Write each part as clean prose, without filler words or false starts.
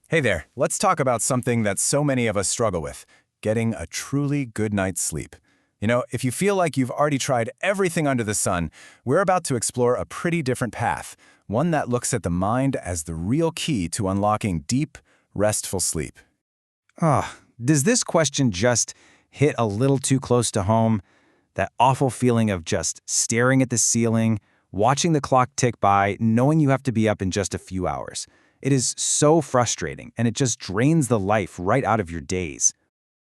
Hey there, let's talk about something that so many of us struggle with, getting a truly good night's sleep. If you feel like you've already tried everything under the sun, we're about to explore a pretty different path, one that looks at the mind as the real key to unlocking deep, restful sleep. Does this question just hit a little too close to home? That awful feeling of just staring at the ceiling, watching the clock tick by, knowing you have to be up in just a few hours. It is so frustrating, and it just drains the life right out of your days.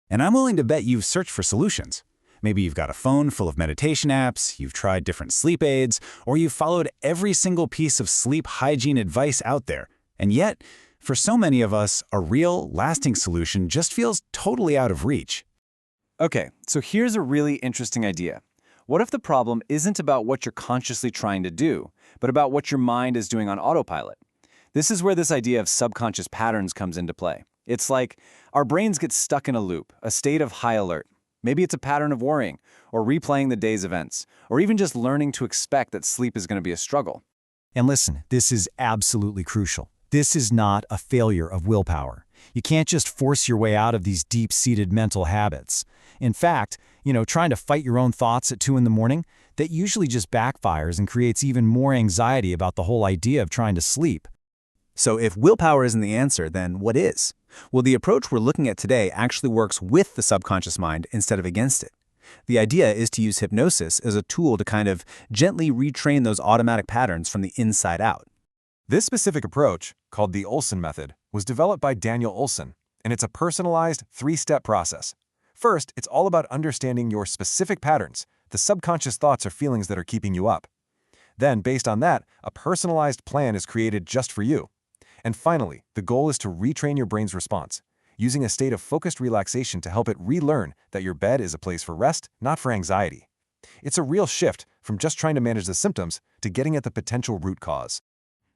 And I'm willing to bet you've searched for solutions. Maybe you've got a phone full of meditation apps, you've tried different sleep aids, or you've followed every single piece of sleep hygiene advice out there. And yet, for so many of us, a real, lasting solution just feels totally out of reach. Okay, so here's a really interesting idea. What if the problem isn't about what you're consciously trying to do, but about what your mind is doing on autopilot? This is where this idea of subconscious patterns comes into play. It's like our brains get stuck in a loop, a state of high alert. Maybe it's a pattern of worrying, or replaying the day's events, or even just learning to expect that sleep is going to be a struggle. And listen, this is absolutely crucial. This is not a failure of willpower. You can't just force your way out of these deep-seated mental habits. In fact, trying to fight your own thoughts at 2 in the morning, that usually just backfires and creates even more anxiety about the whole idea of trying to sleep. So if willpower isn't the answer, then what is? Well, the approach we're looking at today actually works with the subconscious mind instead of against it. The idea is to use hypnosis as a tool to kind of gently retrain those automatic patterns from the inside out. This specific approach, called the Olson method, was developed by Daniel Olson, and it's a personalized 3-step process. First, it's all about understanding your specific patterns, the subconscious thoughts or feelings that are keeping you up. Then, based on that, a personalized plan is created just for you. And finally, the goal is to retrain your brain's response, using a state of focused relaxation to help it relearn that your bed is a place for rest, not for anxiety. It's a real shift from just trying to manage the symptoms to getting at the potential root cause.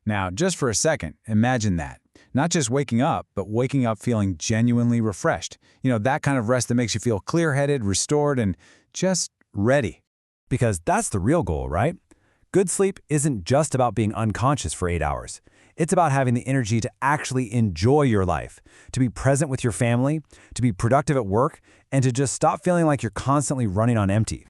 Now, just for a second, imagine that. Not just waking up, but waking up feeling genuinely refreshed. That kind of rest that makes you feel clear-headed, restored, and just ready. Because that's the real goal, right? Good sleep isn't just about being unconscious for 8 hours. It's about having the energy to actually enjoy your life, to be present with your family, to be productive at work, and to just stop feeling like you're constantly running on empty.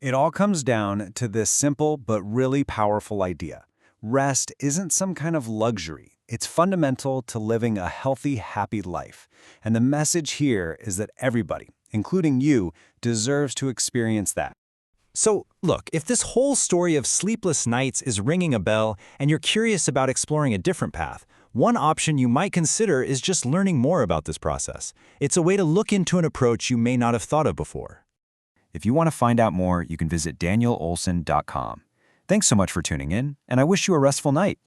It all comes down to this simple but really powerful idea. Rest isn't some kind of luxury. It's fundamental to living a healthy, happy life. And the message here is that everybody, including you, deserves to experience that. So, look, if this whole story of sleepless nights is ringing a bell and you're curious about exploring a different path, one option you might consider is just learning more about this process. It's a way to look into an approach you may not have thought of before. If you want to find out more, you can visit danielolson.com. Thanks so much for tuning in, and I wish you a restful night.